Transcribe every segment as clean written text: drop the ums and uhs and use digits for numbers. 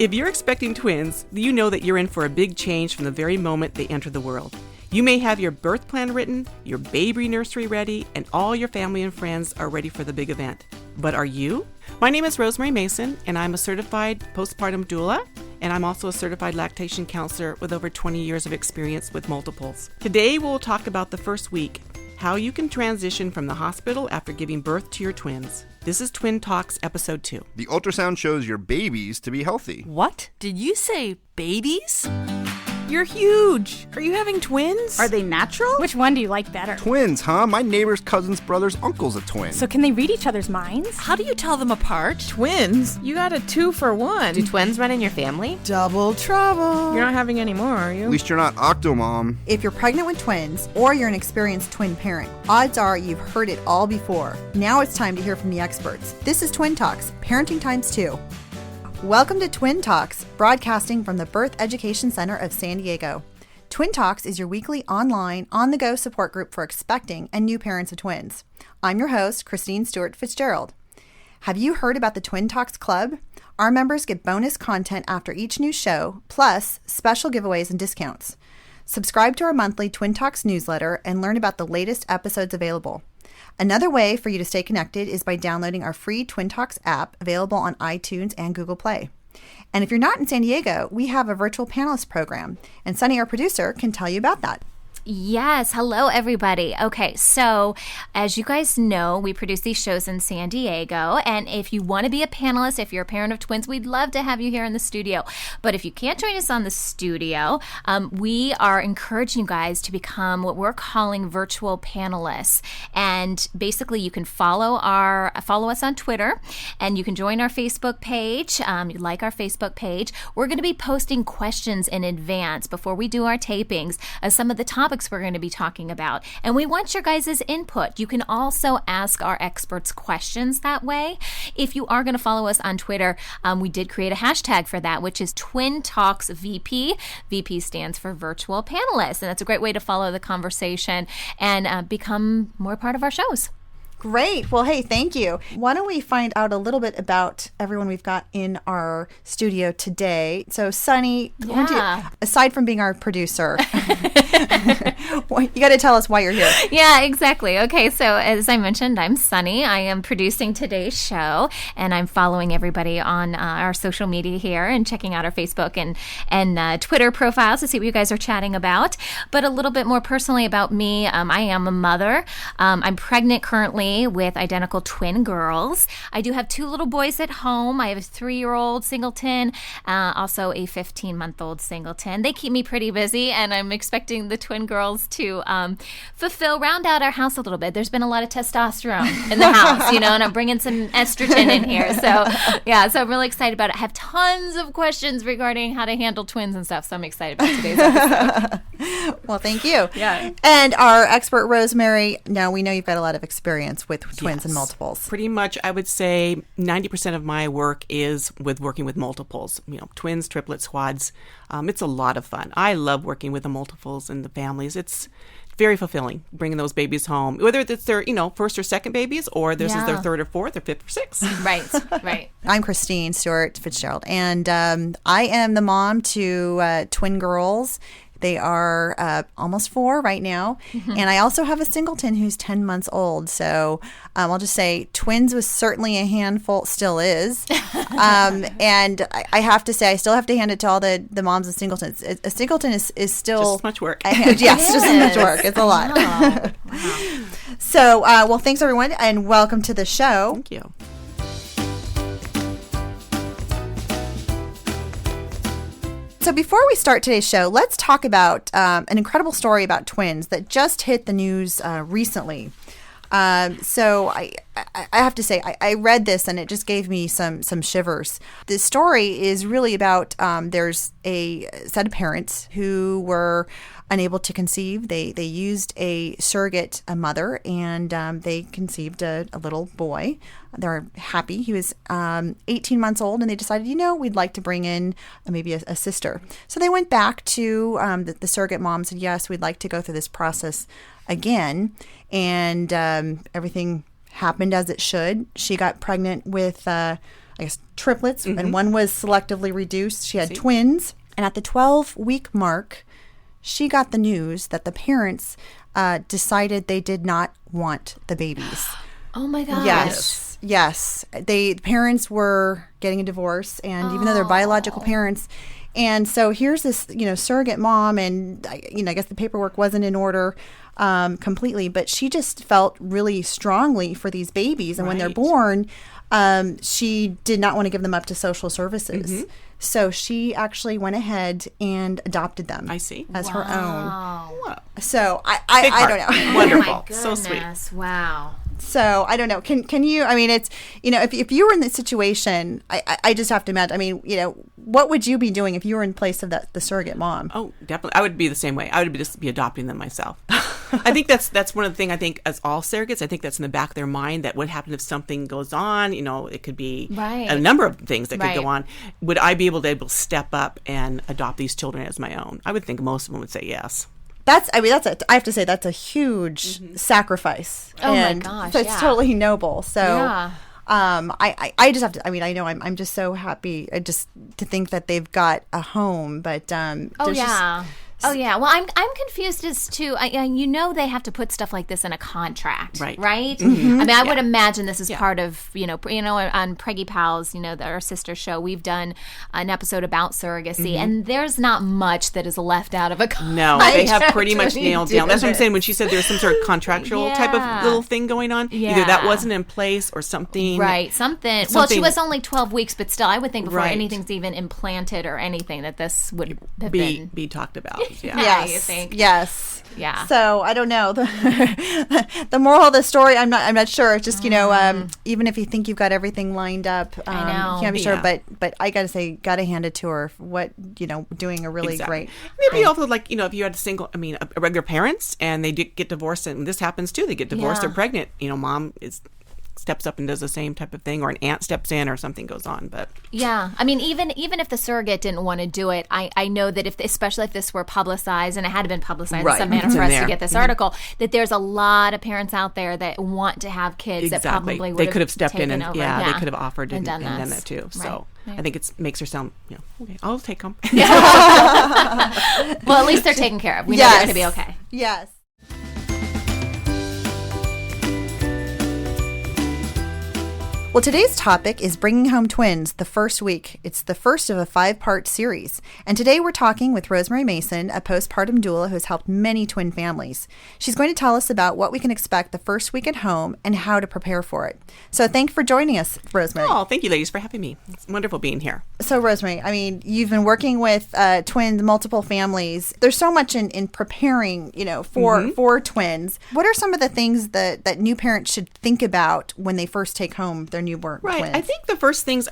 If you're expecting twins, you know that you're in for a big change from the very moment they enter the world. You may have your birth plan written, your baby nursery ready, and all your family and friends are ready for the big event. But are you? My name is Rosemary Mason, and I'm a certified postpartum doula, and I'm also a certified lactation counselor with over 20 years of experience with multiples. Today, we'll talk about the first week, how you can transition from the hospital after giving birth to your twins. This is Twin Talks Episode 2. The ultrasound shows your babies to be healthy. What? Did you say babies? You're huge. Are you having twins? Are they natural? Which one do you like better? Twins, huh? My neighbor's cousin's brother's uncle's a twin. So can they read each other's minds? How do you tell them apart? Twins? You got a 2 for 1. Do twins run in your family? Double trouble. You're not having any more, are you? At least you're not Octomom. If you're pregnant with twins or you're an experienced twin parent, odds are you've heard it all before. Now it's time to hear from the experts. This is Twin Talks, Parenting Times 2. Welcome to Twin Talks, broadcasting from the Birth Education Center of San Diego. Twin Talks is your weekly online, on-the-go support group for expecting and new parents of twins. I'm your host, Christine Stewart Fitzgerald. Have you heard about the Twin Talks Club? Our members get bonus content after each new show, plus special giveaways and discounts. Subscribe to our monthly Twin Talks newsletter and learn about the latest episodes available. Another way for you to stay connected is by downloading our free Twin Talks app available on iTunes and Google Play. And if you're not in San Diego, we have a virtual panelist program, and Sunny, our producer, can tell you about that. Yes. Hello, everybody. Okay, so as you guys know, we produce these shows in San Diego, and if you want to be a panelist, if you're a parent of twins, we'd love to have you here in the studio. But if you can't join us on the studio, we are encouraging you guys to become what we're calling virtual panelists. And basically, you can follow us on Twitter, and you can join our Facebook page. You like our Facebook page. We're going to be posting questions in advance before we do our tapings of some of the topics we're going to be talking about. And we want your guys' input. You can also ask our experts questions that way. If you are going to follow us on Twitter, we did create a hashtag for that, which is Twin Talks VP. VP stands for Virtual Panelists. And that's a great way to follow the conversation and become more part of our shows. Great. Well, hey, thank you. Why don't we find out a little bit about everyone we've got in our studio today? So, Sunny, aside from being our producer, you got to tell us why you're here. Yeah, exactly. Okay, so as I mentioned, I'm Sunny. I am producing today's show, and I'm following everybody on our social media here and checking out our Facebook and Twitter profiles to see what you guys are chatting about. But a little bit more personally about me, I am a mother. I'm pregnant currently with identical twin girls. I do have 2 little boys at home. I have a 3-year-old singleton, also a 15-month-old singleton. They keep me pretty busy, and I'm expecting the twin girls to round out our house a little bit. There's been a lot of testosterone in the house, and I'm bringing some estrogen in here. So I'm really excited about it. I have tons of questions regarding how to handle twins and stuff, so I'm excited about today's episode. Well, thank you. Yeah. And our expert, Rosemary, now we know you've got a lot of experience with twins and multiples. Pretty much, I would say 90% of my work is with working with multiples. Twins, triplets, quads. It's a lot of fun. I love working with the multiples and the families. It's very fulfilling bringing those babies home, whether it's their first or second babies, or this is their third or fourth or fifth or sixth. Right. I'm Christine Stewart Fitzgerald, and I am the mom to twin girls. They are almost 4 right now. Mm-hmm. And I also have a singleton who's 10 months old. So I'll just say twins was certainly a handful, still is. And I have to say, I still have to hand it to all the moms of singletons. A singleton is still... Just as much work. Yes, just as much work. It's a lot. Wow. So, well, thanks everyone, and welcome to the show. Thank you. So before we start today's show, let's talk about an incredible story about twins that just hit the news recently. So I have to say, I read this and it just gave me some shivers. The story is really about there's a set of parents who were unable to conceive. They used a surrogate mother, and they conceived a little boy. They're happy. He was 18 months old, and they decided, we'd like to bring in maybe a sister. So they went back to the surrogate mom and said, yes, we'd like to go through this process again. And everything happened as it should. She got pregnant with a I guess, triplets, and one was selectively reduced. She had twins. And at the 12-week mark, she got the news that the parents decided they did not want the babies. Oh my gosh. Yes. The parents were getting a divorce, and even though they're biological parents, and so here's this, surrogate mom, and I guess the paperwork wasn't in order completely, but she just felt really strongly for these babies, and when they're born, she did not want to give them up to social services. So she actually went ahead and adopted them. I see. As her own. Wow. So I don't know. Wonderful. Oh my So sweet. goodness. Wow. So I don't know. Can you? I mean, it's if you were in this situation, I just have to imagine. I mean, what would you be doing if you were in place of the surrogate mom? Oh, definitely. I would be the same way. I would just be adopting them myself. I think that's one of the things. I think as all surrogates, I think that's in the back of their mind that what happened if something goes on. It could be a number of things that could go on. Would I be able to step up and adopt these children as my own? I would think most of them would say yes. I have to say that's a huge sacrifice. Oh and my gosh, so it's yeah. totally noble. So Yeah. I just have to, I know I'm just so happy just to think that they've got a home, but Oh yeah. Well, I'm confused as to they have to put stuff like this in a contract, right? I mean, I would imagine this is part of on Preggy Pals, our sister show, we've done an episode about surrogacy, and there's not much that is left out of a contract. No, they have pretty much nailed down. That's what I'm saying when she said there's some sort of contractual type of little thing going on. Yeah. Either that wasn't in place or something. Right, something. Well, she was only 12 weeks, but still, I would think before anything's even implanted or anything that this would have be talked about. Yeah. Yes. You think? Yes. Yeah. So I don't know. The moral of the story, I'm not sure. It's just even if you think you've got everything lined up, I know. you can't be sure. Yeah. But I gotta hand it to her for what doing a really great. Maybe also if you had a regular parents and they get divorced, and this happens too. They get divorced, they're pregnant. Mom steps up and does the same type of thing, or an aunt steps in, or something goes on. But yeah, I mean, even if the surrogate didn't want to do it, I know that especially if this were publicized, and it had been publicized in some manner for us to get this article, that there's a lot of parents out there that want to have kids that probably would they could have stepped in and over. they could have offered and done that too. Right. So I think it makes her sound okay, I'll take them. Well, at least they're taken care of. We know they're going to be okay. Yes. Well, today's topic is Bringing Home Twins, the first week. It's the first of a 5-part series. And today we're talking with Rosemary Mason, a postpartum doula who has helped many twin families. She's going to tell us about what we can expect the first week at home and how to prepare for it. So thanks for joining us, Rosemary. Oh, thank you, ladies, for having me. It's wonderful being here. So, Rosemary, I mean, you've been working with twins, multiple families. There's so much in preparing, for twins. What are some of the things that new parents should think about when they first take home their newborn twins? I think the first things,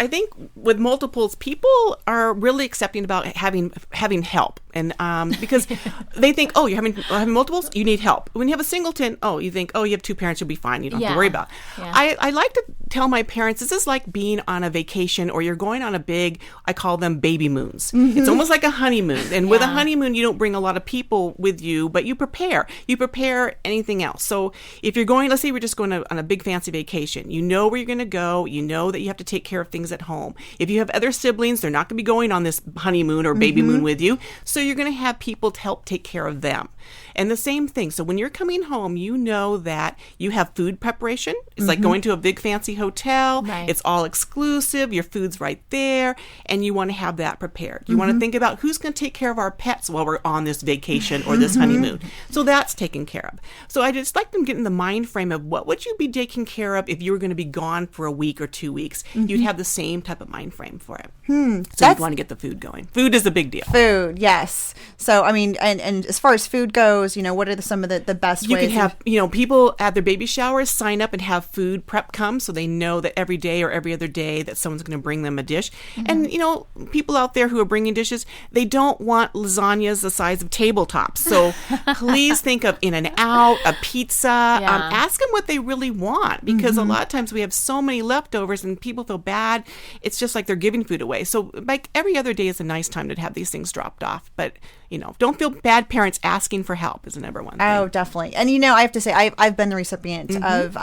with multiples, people are really accepting about having help. And because they think, you're having multiples, you need help. When you have a singleton, you think, you have 2 parents, you'll be fine. You don't have to worry about it. Yeah. I like to tell my parents, this is like being on a vacation, or you're going on a big, I call them baby moons. It's almost like a honeymoon. And with a honeymoon, you don't bring a lot of people with you, but you prepare. You prepare anything else. So if you're going, let's say we're just going on a big fancy vacation, you know where you're going to go. You know that you have to take care of things at home. If you have other siblings, they're not going to be going on this honeymoon or baby moon with you. So you're going to have people to help take care of them. And the same thing. So when you're coming home, you know that you have food preparation. It's like going to a big fancy hotel. Right. It's all exclusive. Your food's right there. And you want to have that prepared. You want to think about who's going to take care of our pets while we're on this vacation or this honeymoon. So that's taken care of. So I just like them getting the mind frame of what would you be taking care of if you were going to be gone for a week or 2 weeks. You'd have the same type of mind frame for it. So you'd want to get the food going. Food is a big deal. Food, yes. So, I mean, and as far as food goes, what are some of the best ways? You can have, people at their baby showers sign up and have food prep come so they know that every day or every other day that someone's going to bring them a dish. And, people out there who are bringing dishes, they don't want lasagnas the size of tabletops. So please think of In-N-Out, a pizza. Ask them what they really want, because a lot of times we have so many any leftovers and people feel bad. It's just like they're giving food away. So like every other day is a nice time to have these things dropped off. But, don't feel bad parents asking for help is the number one thing. Oh, definitely. And, I have to say, I've been the recipient of,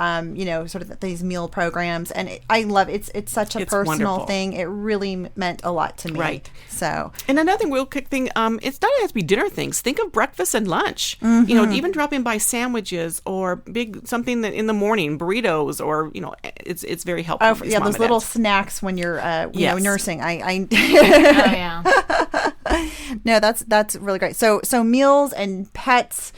sort of these meal programs. And I love it. It's such a personal wonderful thing. It really meant a lot to me. Right. So. And another real quick thing, it's not has to be dinner things. Think of breakfast and lunch. Even dropping by sandwiches or something that in the morning, burritos, or it's very helpful. Oh, for these yeah, mom those and little dads. snacks when you're nursing. I Oh, yeah. No, that's really great. So meals and pets.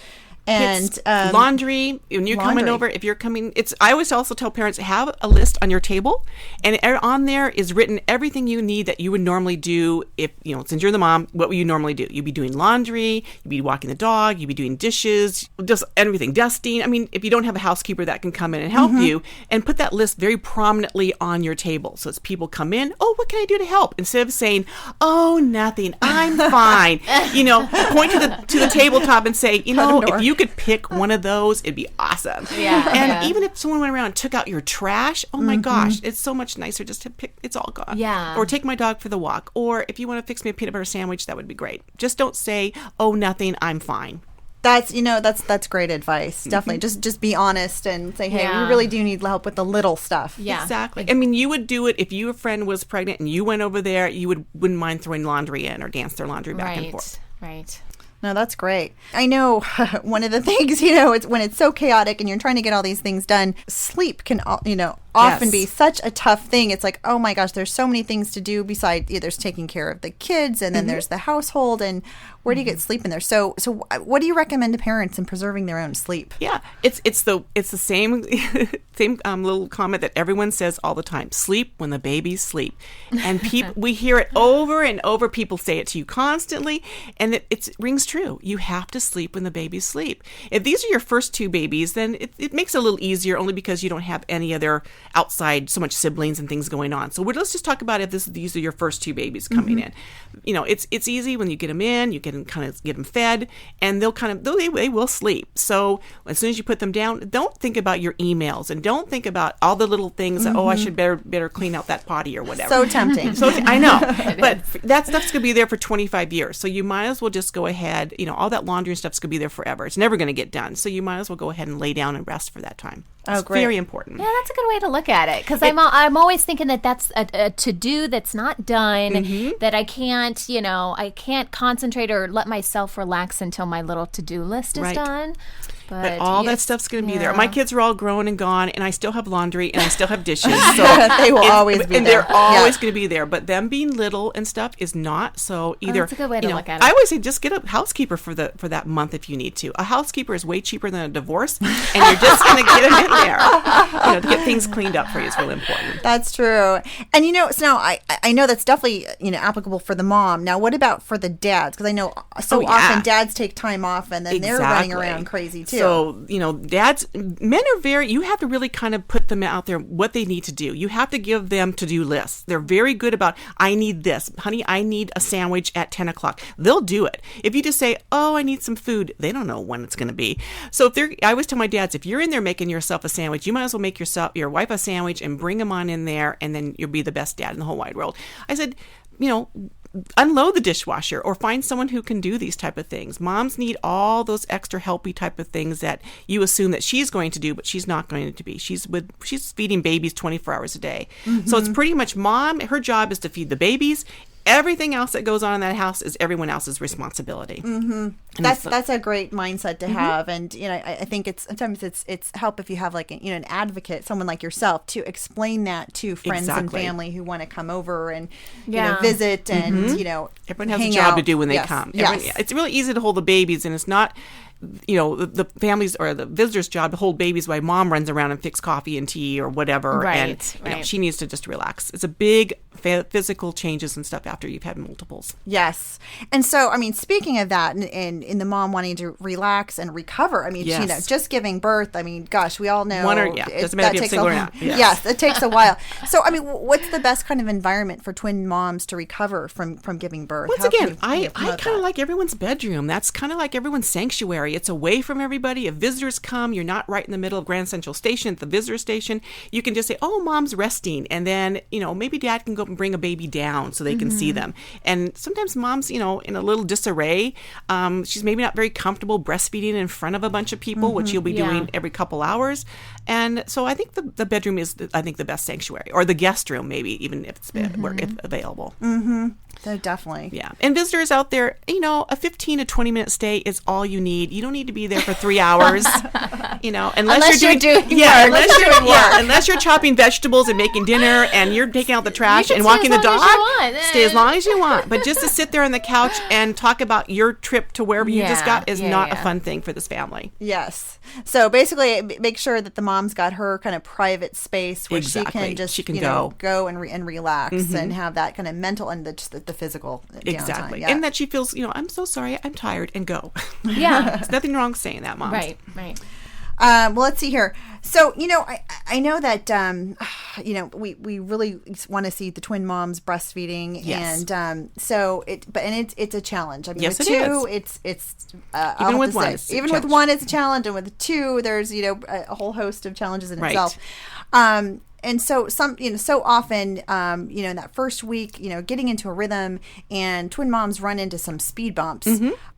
And It's laundry, when you're coming laundry. over, if you're coming, I always also tell parents, have a list on your table, and on there is written everything you need that you would normally do if, since you're the mom, what would you normally do? You'd be doing laundry, you'd be walking the dog, you'd be doing dishes, just everything, dusting. I mean, if you don't have a housekeeper that can come in and help you, and put that list very prominently on your table. So as people come in, oh, what can I do to help? Instead of saying, oh, nothing, I'm fine. Point to the tabletop and say, if you could pick one of those, it'd be awesome. Yeah. And even if someone went around and took out your trash, oh my gosh, it's so much nicer just to pick, it's all gone. Yeah. Or take my dog for the walk. Or if you want to fix me a peanut butter sandwich, that would be great. Just don't say, oh, nothing, I'm fine. That's great advice. Definitely. Just be honest and say, hey, Yeah. we really do need help with the little stuff. Yeah. Exactly. I mean, you would do it if your friend was pregnant and you went over there, you wouldn't mind throwing laundry in or dance their laundry back and forth. Right. No, that's great. I know one of the things, it's when it's so chaotic and you're trying to get all these things done, sleep can, often Yes. be such a tough thing. It's like, oh my gosh, there's so many things to do besides there's taking care of the kids and then there's the household, and where do you get sleep in there? So what do you recommend to parents in preserving their own sleep? Yeah, it's the same little comment that everyone says all the time: sleep when the babies sleep. And we hear it over and over. People say it to you constantly, and it rings true. You have to sleep when the babies sleep. If these are your first two babies, then it makes it a little easier, only because you don't have any other outside so much siblings and things going on. So let's just talk about if these are your first two babies coming in. It's easy when you get them in. You can kind of get them fed, and they will sleep. So as soon as you put them down, don't think about your emails and don't think about all the little things. That, I should better clean out that potty or whatever. So tempting. So I know, but that stuff's gonna be there for 25 years. So you might as well just go ahead. All that laundry and stuff's gonna be there forever. It's never gonna get done. So you might as well go ahead and lay down and rest for that time. It's great. very important. Yeah, that's a good way to look at it, because I'm always thinking that's a to-do that's not done, that I can't concentrate or let myself relax until my little to-do list is Right. done. But all that stuff's going to be there. My kids are all grown and gone, and I still have laundry, and I still have dishes. So They will always be and there. they're always Yeah. going to be there. But them being little and stuff is not. So either that's a good way to look at it. I always say just get a housekeeper for that month if you need to. A housekeeper is way cheaper than a divorce, and you're just going to get them in there. To get things cleaned up for you is really important. That's true. And so now I know that's definitely applicable for the mom. Now what about for the dads? Because I know so often dads take time off and then they're running around crazy too. So men are you have to really kind of put them out there what they need to do. You have to give them to-do lists. They're very good about, I need this. Honey, I need a sandwich at 10 o'clock. They'll do it. If you just say, oh, I need some food, they don't know when it's going to be. So I always tell my dads, if you're in there making yourself a sandwich, you might as well make your wife a sandwich and bring them on in there, and then you'll be the best dad in the whole wide world. I said, unload the dishwasher or find someone who can do these type of things. Moms need all those extra helpy type of things that you assume that she's going to do, but she's not going to be. She's feeding babies 24 hours a day. So it's pretty much mom, her job is to feed the babies. Everything else that goes on in that house is everyone else's responsibility. That's a great mindset to have, and I think sometimes it's help if you have an advocate, someone like yourself, to explain that to friends and family who want to come over and visit and everyone has hang a job out. to do when they Yes. come. Yes. It's really easy to hold the babies, and it's not the family's or the visitor's job to hold babies while mom runs around and fix coffee and tea or whatever. Right, And she needs to just relax. It's a big physical changes and stuff after you've had multiples. Yes. And so, I mean, speaking of that, and in the mom wanting to relax and recover, I mean, Yes. just giving birth, I mean, gosh, we all know. doesn't matter if you have single or not. Yes, it takes a while. So, I mean, what's the best kind of environment for twin moms to recover from giving birth? Once How can again, you I promote kind of that? like everyone's bedroom. That's kind of like everyone's sanctuary. It's away from everybody. If visitors come, you're not right in the middle of Grand Central Station at the visitor station. You can just say, oh, mom's resting. And then, maybe dad can go and bring a baby down so they can see them. And sometimes mom's, in a little disarray. She's maybe not very comfortable breastfeeding in front of a bunch of people, which you'll be doing every couple hours. And so I think the bedroom is, the best sanctuary, or the guest room, maybe, even if it's if available. So definitely. Yeah. And visitors out there, a 15 to 20 minute stay is all you need. You don't need to be there for 3 hours, unless you're doing unless you're chopping vegetables and making dinner and you're taking out the trash and walking the dog. Stay as long as you want. But just to sit there on the couch and talk about your trip to wherever you just got is not a fun thing for this family. Yes. So basically, make sure that the mom's got her kind of private space where Exactly. she can go and relax and have that kind of mental and the physical Exactly. downtime. Yeah. And that she feels, I'm so sorry, I'm tired, and go. Yeah. There's nothing wrong with saying that, Mom. Right. Well, let's see here. So, I know that, we really want to see the twin moms breastfeeding. Yes. And it's a challenge. I mean, Yes, with it two, is. it's Even with one, it's a even challenge. with one, it's a challenge. And with two, there's, a whole host of challenges in Right. itself. And so so often, in that first week, getting into a rhythm, and twin moms run into some speed bumps,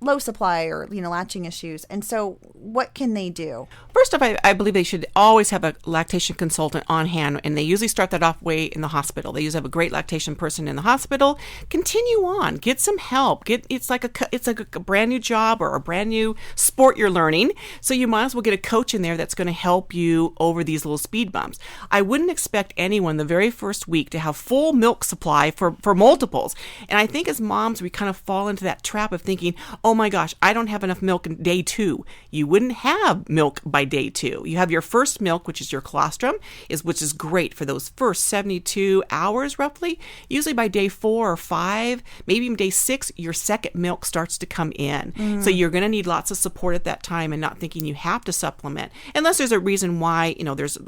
low supply or, latching issues. And so what can they do? First off, I believe they should always have a lactation consultant on hand, and they usually start that off way in the hospital. They usually have a great lactation person in the hospital. Continue on, get some help. It's like a brand new job or a brand new sport you're learning, so you might as well get a coach in there that's going to help you over these little speed bumps. I wouldn't expect anyone the very first week to have full milk supply for multiples, and I think as moms we kind of fall into that trap of thinking, oh my gosh, I don't have enough milk in day 2. You wouldn't have milk by day 2. You have your first milk, which is your colostrum, which is great for those first 72 hours roughly. Usually by day 4 or 5, maybe even day 6, your second milk starts to come in. So you're going to need lots of support at that time, and not thinking you have to supplement unless there's a reason why. There's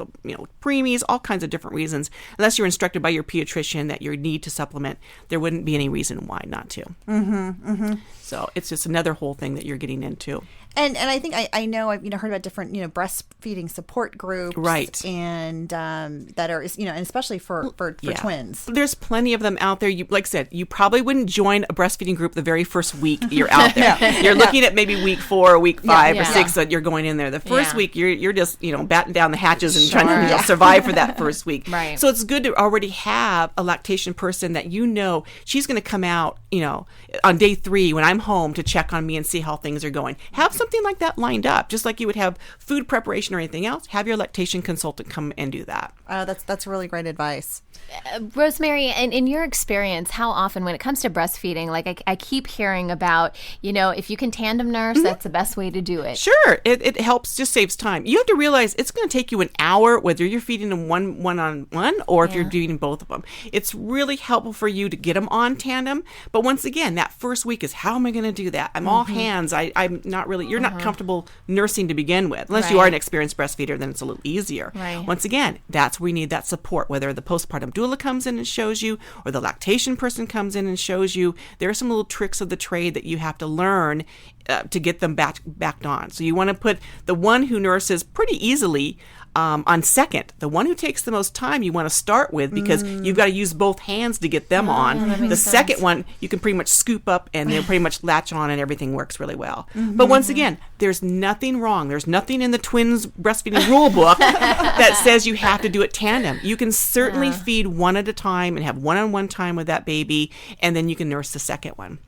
preemies, all kinds of different reasons. Unless you're instructed by your pediatrician that you need to supplement, there wouldn't be any reason why not to. So it's just another whole thing that you're getting into. And I think I know I've heard about different breastfeeding support groups, Right. And that are and especially for twins. There's plenty of them out there. You, like I said, you probably wouldn't join a breastfeeding group the very first week you're out there. You're looking at maybe week 4 or week 5 or 6 that you're going in there. The first week you're just batten down the hatches and trying to survive for that first week. Right. So it's good to already have a lactation person that she's going to come out on day 3 when I'm home to check on me and see how things are going. Have something like that lined up, just like you would have food preparation or anything else. Have your lactation consultant come and do that. That's really great advice. Rosemary, in your experience, how often when it comes to breastfeeding, like I keep hearing about, if you can tandem nurse, that's the best way to do it. Sure. It helps, just saves time. You have to realize it's going to take you an hour, whether you're feeding them one-on-one or if you're feeding both of them. It's really helpful for you to get them on tandem. But once again, that first week is, how am I going to do that? I'm all hands. I'm not really, you're not comfortable nursing to begin with. Unless you are an experienced breastfeeder, then it's a little easier. Right. Once again, that's where you need that support, whether the postpartum doula comes in and shows you, or the lactation person comes in and shows you. There are some little tricks of the trade that you have to learn to get them backed on. So you want to put the one who nurses pretty easily on second. The one who takes the most time you want to start with, because you've got to use both hands to get them on. The second one you can pretty much scoop up and they'll pretty much latch on and everything works really well. But once again, there's nothing wrong. There's nothing in the twins breastfeeding rule book that says you have to do it tandem. You can certainly feed one at a time and have one-on-one time with that baby, and then you can nurse the second one.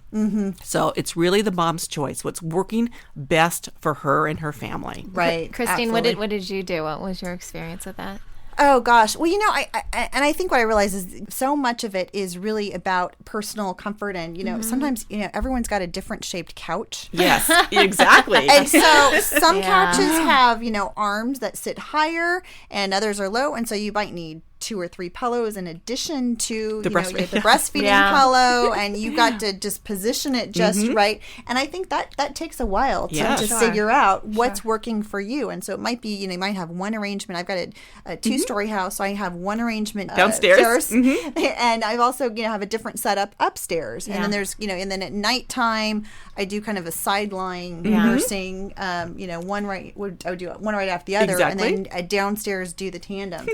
So it's really the mom's choice, what's working best for her and her family. Right. Christine, Absolutely. what did you do? What was your experience with that? Oh gosh. Well, I think what I realize is so much of it is really about personal comfort, and sometimes everyone's got a different shaped couch. Yes, exactly. And so some couches have arms that sit higher, and others are low, and so you might need 2 or 3 pillows in addition to The you know, breastfeeding. you had the breastfeeding Yeah. pillow, and you got to just position it just right. And I think that takes a while to, Yes. to Sure. figure out what's working for you. And so it might be, you know, you might have one arrangement. I've got a 2-story house, so I have one arrangement Downstairs. and I've also, you know, have a different setup upstairs. And Yeah. then there's, you know, and then at nighttime I do kind of a sideline nursing. You know, I would do one right after the other, Exactly. and then downstairs do the tandem.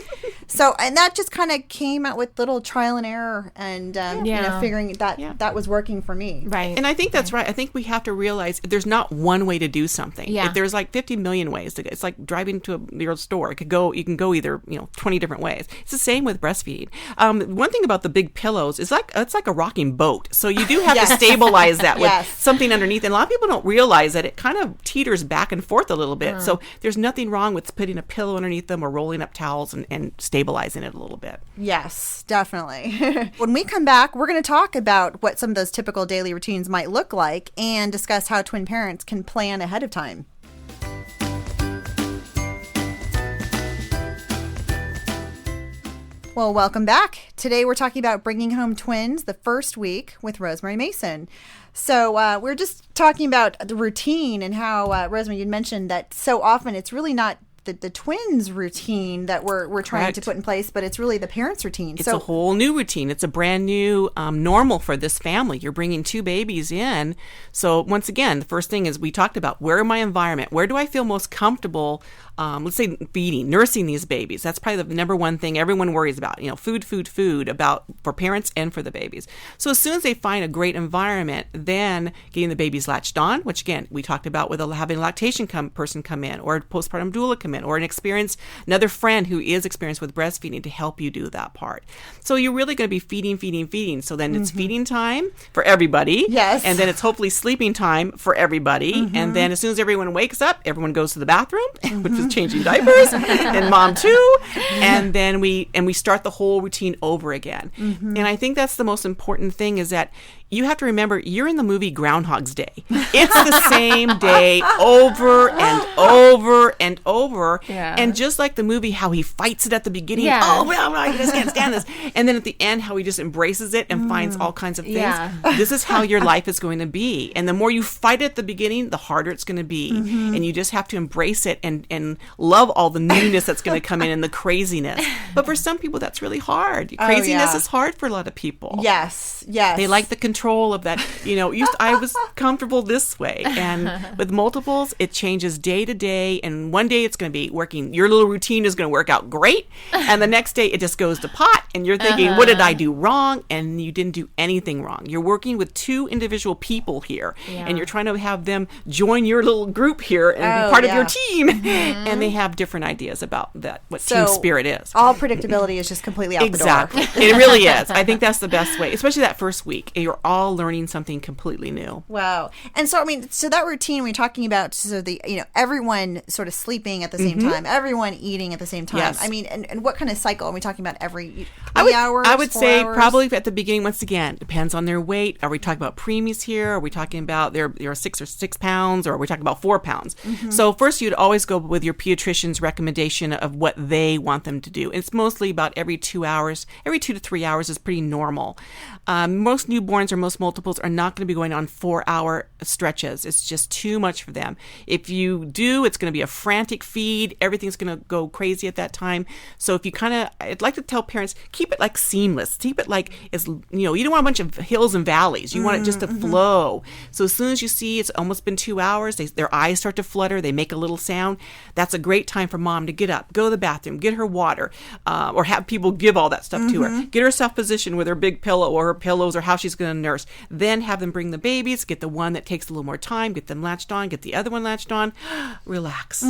So, and that just kind of came out with little trial and error, and you know, Yeah. figuring that was working for me. Right. And I think that's right. I think we have to realize there's not one way to do something. Yeah. If there's like 50 million ways to go. It's like driving to your store. You can go either, 20 different ways. It's the same with breastfeeding. One thing about the big pillows is it's like a rocking boat. So you do have to stabilize that with Yes. something underneath. And a lot of people don't realize that it kind of teeters back and forth a little bit. So there's nothing wrong with putting a pillow underneath them or rolling up towels and stabilizing it a little bit. Yes, definitely. When we come back, we're going to talk about what some of those typical daily routines might look like and discuss how twin parents can plan ahead of time. Well, welcome back. Today we're talking about bringing home twins the first week with Rosemary Mason. So we're just talking about the routine and how, Rosemary, you'd mentioned that so often it's really not the twins' routine that we're trying to Correct. put in place, but it's really the parents' routine. It's a whole new routine. It's a brand new normal for this family. You're bringing 2 babies in. So once again, the first thing is we talked about where my environment, where do I feel most comfortable, let's say feeding, nursing these babies. That's probably the number one thing everyone worries about, food about for parents and for the babies. So as soon as they find a great environment, then getting the babies latched on, which again, we talked about with having a lactation person come in or a postpartum doula come in or another friend who is experienced with breastfeeding to help you do that part. So you're really going to be feeding. So then it's feeding time for everybody. Yes. And then it's hopefully sleeping time for everybody. And then as soon as everyone wakes up, everyone goes to the bathroom, which is changing diapers, and mom too. And then we start the whole routine over again. And I think that's the most important thing is that you have to remember you're in the movie Groundhog's Day. It's the same day over and over and over. Yeah. And just like the movie, how he fights it at the beginning. Yeah. Oh, well, I just can't stand this. And then at the end, how he just embraces it and finds all kinds of things. Yeah. This is how your life is going to be. And the more you fight it at the beginning, the harder it's going to be. And you just have to embrace it and love all the newness that's going to come in and the craziness. But for some people, that's really hard. Craziness is hard for a lot of people. Yes. They like the control of that, I was comfortable this way. And with multiples, it changes day to day. And one day it's going to be working. Your little routine is going to work out great. And the next day it just goes to pot. And you're thinking, what did I do wrong? And you didn't do anything wrong. You're working with 2 individual people here. And you're trying to have them join your little group here and be part of your team. And they have different ideas about that, what team spirit is. All predictability is just completely out Exactly. the door. It really is. I think that's the best way, especially that first week. You're all learning something completely new. Wow. And so, so that routine we're talking about, so everyone sort of sleeping at the same time, everyone eating at the same time. Yes. And what kind of cycle are we talking about? Every 3 I hours? would 4 say hours? probably at the beginning, once again, depends on their weight. Are we talking about preemies here? Are we talking about they're 6 pounds, or are we talking about 4 pounds? So first you'd always go with your pediatrician's recommendation of what they want them to do. It's mostly about every 2 hours. Every 2 to 3 hours is pretty normal. Most newborns or most multiples are not going to be going on 4-hour stretches. It's just too much for them. If you do, it's going to be a frantic feed. Everything's going to go crazy at that time. So if you I'd like to tell parents, keep it like seamless. Keep it like, you don't want a bunch of hills and valleys. You want it just to flow. So as soon as you see it's almost been 2 hours, their eyes start to flutter, they make a little sound. That's a great time for mom to get up, go to the bathroom, get her water, or have people give all that stuff to her. Get herself positioned with her big pillow or her pillows or how she's going to nurse. Then have them bring the babies, get the one that takes a little more time, get them latched on, get the other one latched on, relax.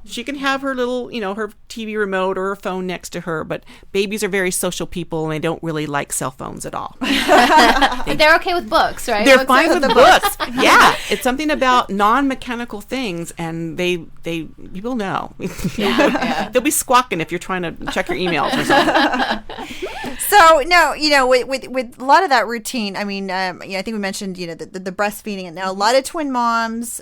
She can have her little, her TV remote or her phone next to her, but babies are very social people and they don't really like cell phones at all. But they're okay with books, right? They're fine with the books. Yeah. It's something about non-mechanical things and people know. They'll be squawking if you're trying to check your emails or something. So no, with a lot of that routine, I mean, I think we mentioned, the breastfeeding, and now a lot of twin moms,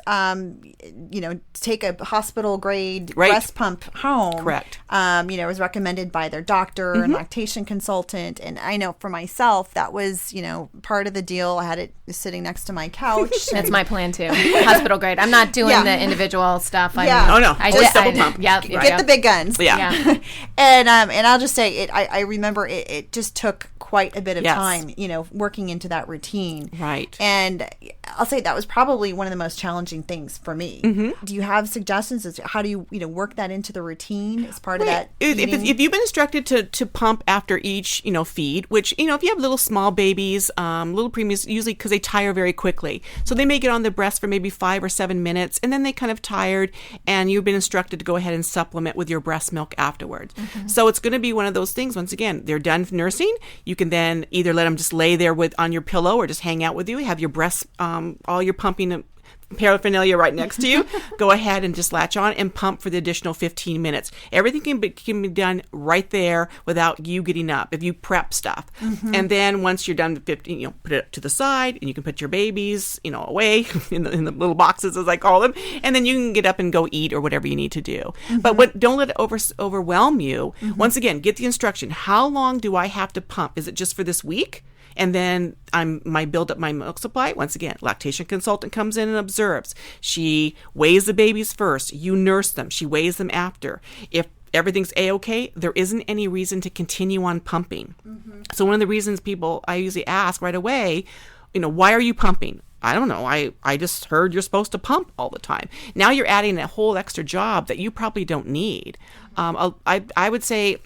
take a hospital grade breast pump home. Correct. It was recommended by their doctor and lactation consultant, and I know for myself that was, part of the deal. I had it sitting next to my couch. That's my plan too. Hospital grade. I'm not doing the individual stuff. Just double pump. Get the big guns. Yeah. And I'll just say it. I remember it just took quite a bit of time, working into that routine. Right. And I'll say that was probably one of the most challenging things for me. Mm-hmm. Do you have suggestions as to how do you work that into the routine as part of that? If you've been instructed to pump after each feed, which if you have little small babies, little preemies, usually because they tire very quickly, so they may get on the breast for maybe 5 or 7 minutes, and then they kind of tired, and you've been instructed to go ahead and supplement with your breast milk afterwards. Mm-hmm. So it's going to be one of those things. Once again, they're done nursing. You can then either let them just lay there on your pillow or just hang out with you. Have your breasts, all your pumping paraphernalia right next to you. Go ahead and just latch on and pump for the additional 15 minutes. Everything can be done right there without you getting up if you prep stuff. Mm-hmm. And then once you're done with 15, put it to the side, and you can put your babies, away in the little boxes, as I call them, and then you can get up and go eat or whatever you need to do. Mm-hmm. But don't let it overwhelm you. Mm-hmm. Once again, get the instruction. How long do I have to pump? Is it just for this week? And then build up my milk supply. Once again, lactation consultant comes in and observes. She weighs the babies first. You nurse them. She weighs them after. If everything's A-okay, there isn't any reason to continue on pumping. Mm-hmm. So one of the reasons I usually ask right away, why are you pumping? I don't know. I just heard you're supposed to pump all the time. Now you're adding a whole extra job that you probably don't need. I would say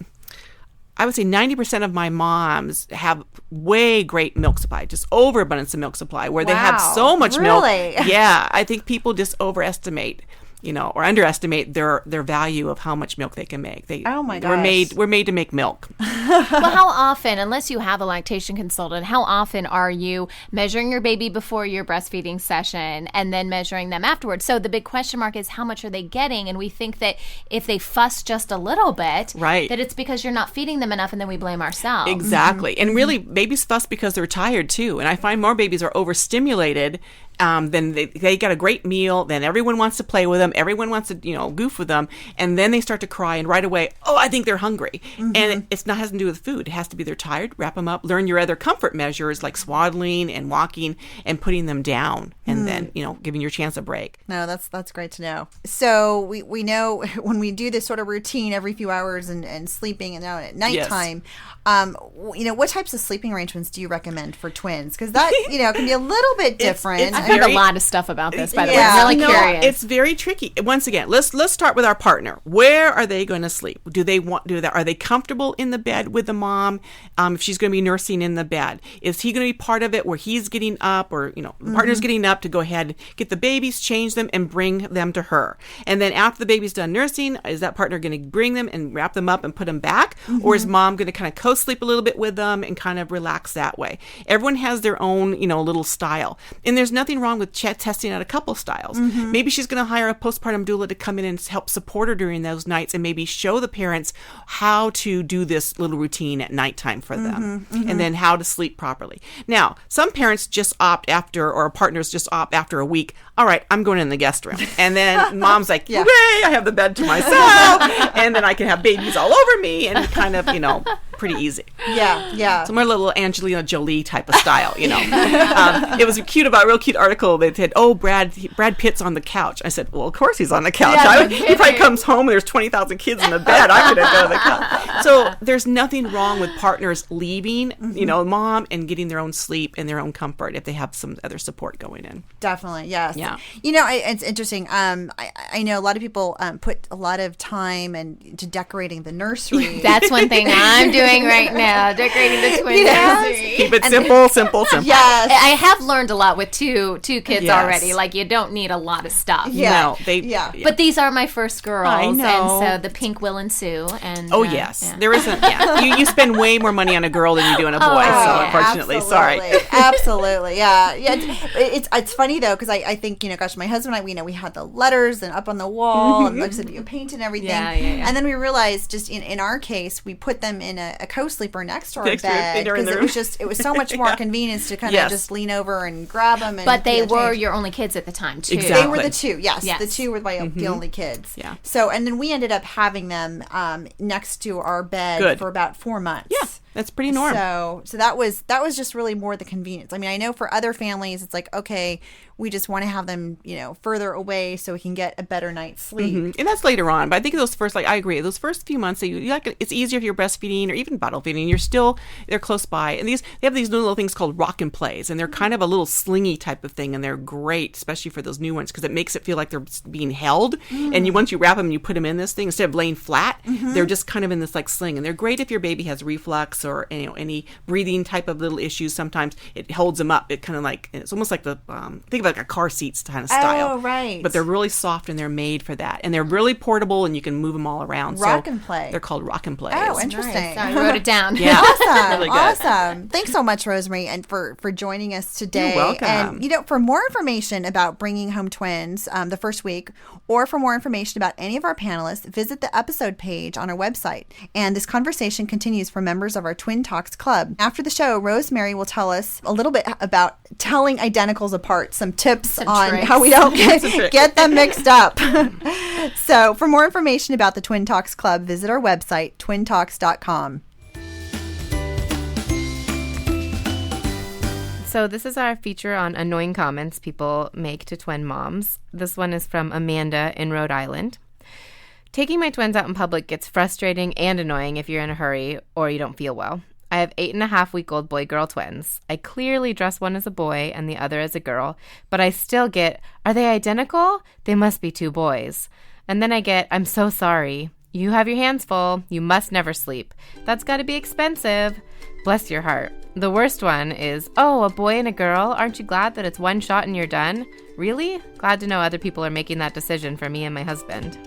90% of my moms have way great milk supply, just overabundance of milk supply, where they have so much milk. Yeah, I think people just overestimate, or underestimate their value of how much milk they can make. Oh my gosh. We're made to make milk. Well, how often, unless you have a lactation consultant, how often are you measuring your baby before your breastfeeding session and then measuring them afterwards? So the big question mark is, how much are they getting? And we think that if they fuss just a little bit, that it's because you're not feeding them enough, and then we blame ourselves. Exactly. And really, babies fuss because they're tired too. And I find more babies are overstimulated. Then they get a great meal. Then everyone wants to play with them. Everyone wants to, goof with them. And then they start to cry, and right away, I think they're hungry. Mm-hmm. And it has to do with food. It has to be they're tired. Wrap them up. Learn your other comfort measures like swaddling and walking and putting them down, and then giving your chance a break. No, that's great to know. So we know when we do this sort of routine every few hours and sleeping, and now at nighttime, what types of sleeping arrangements do you recommend for twins? Because that can be a little bit different. I've heard a lot of stuff about this, by the way. I'm really curious. It's very tricky. Once again, let's start with our partner. Where are they going to sleep? Do they want to do that? Are they comfortable in the bed with the mom? If she's going to be nursing in the bed, is he going to be part of it where he's getting up, or the partner's getting up to go ahead, get the babies, change them, and bring them to her? And then after the baby's done nursing, is that partner going to bring them and wrap them up and put them back, or is mom going to kind of co-sleep a little bit with them and kind of relax that way? Everyone has their own little style, and there's nothing wrong with testing out a couple styles. Mm-hmm. Maybe she's going to hire a postpartum doula to come in and help support her during those nights, and maybe show the parents how to do this little routine at nighttime for them, and then how to sleep properly. Now, some parents just opt after, or partners just opt after a week, all right, I'm going in the guest room. And then mom's like, hooray, I have the bed to myself, and then I can have babies all over me, and kind of, pretty easy. Yeah. So more little Angelina Jolie type of style, It was real cute article. They said, Brad Pitt's on the couch. I said, well, of course he's on the couch. He probably comes home and there's 20,000 kids in the bed. I'm going to go to the couch. So there's nothing wrong with partners leaving, mom, and getting their own sleep and their own comfort if they have some other support going in. Definitely, yes. Yeah. It's interesting. I know a lot of people put a lot of time into decorating the nursery. That's one thing I'm doing right now, decorating the twin nursery. Keep it simple. Yes. I have learned a lot with two kids already. Like, you don't need a lot of stuff. Yeah. No, But these are my first girls. I know. And so the pink will ensue. And yes. There isn't. Yeah. You spend way more money on a girl than you do on a boy. Unfortunately, sorry. Absolutely. Yeah. It's funny though, because I think, my husband and I, we had the letters and up on the wall, and like I said, you paint and everything. Yeah. And then we realized, just in our case, we put them in a a co-sleeper next to our Next to her, bed they're in because the it was so much more Yeah. convenience to kind of Yes. just lean over and grab them. And But they were change. your only kids at the time, too. Exactly. They were the two, yes. Yes. The two were the only kids. Yeah. So, and then we ended up having them next to our bed Good. for about 4 months. Yeah, that's pretty normal. So that was just really more the convenience. I mean, I know for other families, it's like, okay, we just want to have them, further away so we can get a better night's sleep. Mhm. And that's later on. But I think those first, I agree, those first few months, it's easier if you're breastfeeding or even bottle feeding. They're close by. And they have these new little things called rock and plays. And they're kind of a little slingy type of thing. And they're great, especially for those new ones, because it makes it feel like they're being held. And once you wrap them and you put them in this thing, instead of laying flat, they're just kind of in this like sling. And they're great if your baby has reflux or any breathing type of little issues. Sometimes it holds them up. It kind of like, it's almost like think of like a car seat kind of style. Oh, right. But they're really soft and they're made for that. And they're really portable and you can move them all around. Rock and play. They're called rock and plays. Oh, interesting. So I wrote it down. Yeah. Awesome. Really good. Awesome. Thanks so much, Rosemary, and for joining us today. You're welcome. And, for more information about bringing home twins the first week, or for more information about any of our panelists, visit the episode page on our website. And this conversation continues for members of our Twin Talks Club. After the show, Rosemary will tell us a little bit about telling identicals apart, some tips on tricks. how we don't trick. get them mixed up. So for more information about the Twin Talks Club, visit our website, twintalks.com. So this is our feature on annoying comments people make to twin moms. This one is from Amanda in Rhode Island. Taking my twins out in public gets frustrating and annoying if you're in a hurry or you don't feel well. I have 8.5-week-old boy-girl twins. I clearly dress one as a boy and the other as a girl, but I still get, are they identical? They must be two boys. And then I get, I'm so sorry. You have your hands full. You must never sleep. That's got to be expensive. Bless your heart. The worst one is, oh, a boy and a girl? Aren't you glad that it's one shot and you're done? Really? Glad to know other people are making that decision for me and my husband.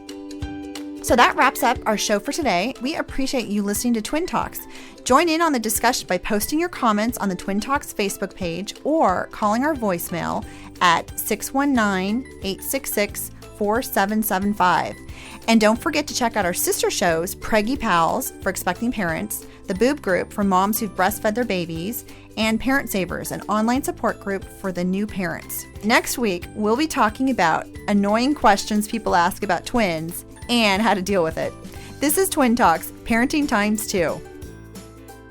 So that wraps up our show for today. We appreciate you listening to Twin Talks. Join in on the discussion by posting your comments on the Twin Talks Facebook page or calling our voicemail at 619-866-4775. And don't forget to check out our sister shows, Preggy Pals for expecting parents, the Boob Group for moms who've breastfed their babies, and Parent Savers, an online support group for the new parents. Next week, we'll be talking about annoying questions people ask about twins and how to deal with it. This is Twin Talks, Parenting Times 2.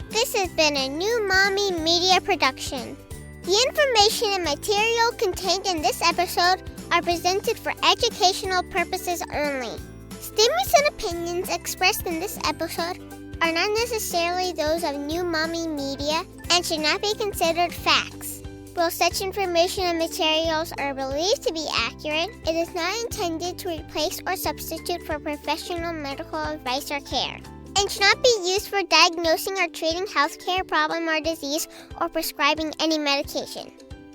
This has been a New Mommy Media production. The information and material contained in this episode are presented for educational purposes only. Statements and opinions expressed in this episode are not necessarily those of New Mommy Media and should not be considered facts. While such information and materials are believed to be accurate, it is not intended to replace or substitute for professional medical advice or care, and should not be used for diagnosing or treating healthcare problem or disease or prescribing any medication.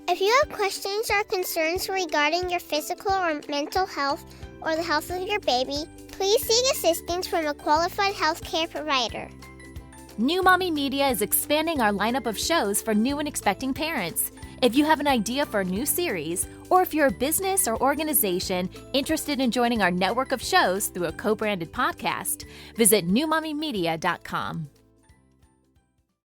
If you have questions or concerns regarding your physical or mental health or the health of your baby, please seek assistance from a qualified healthcare provider. New Mommy Media is expanding our lineup of shows for new and expecting parents. If you have an idea for a new series, or if you're a business or organization interested in joining our network of shows through a co-branded podcast, visit newmommymedia.com.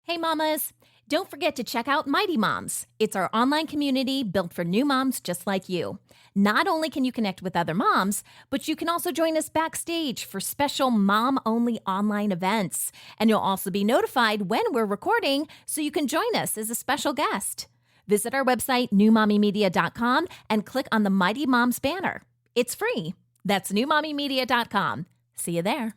Hey mamas, don't forget to check out Mighty Moms. It's our online community built for new moms just like you. Not only can you connect with other moms, but you can also join us backstage for special mom-only online events. And you'll also be notified when we're recording so you can join us as a special guest. Visit our website, newmommymedia.com, and click on the Mighty Moms banner. It's free. That's newmommymedia.com. See you there.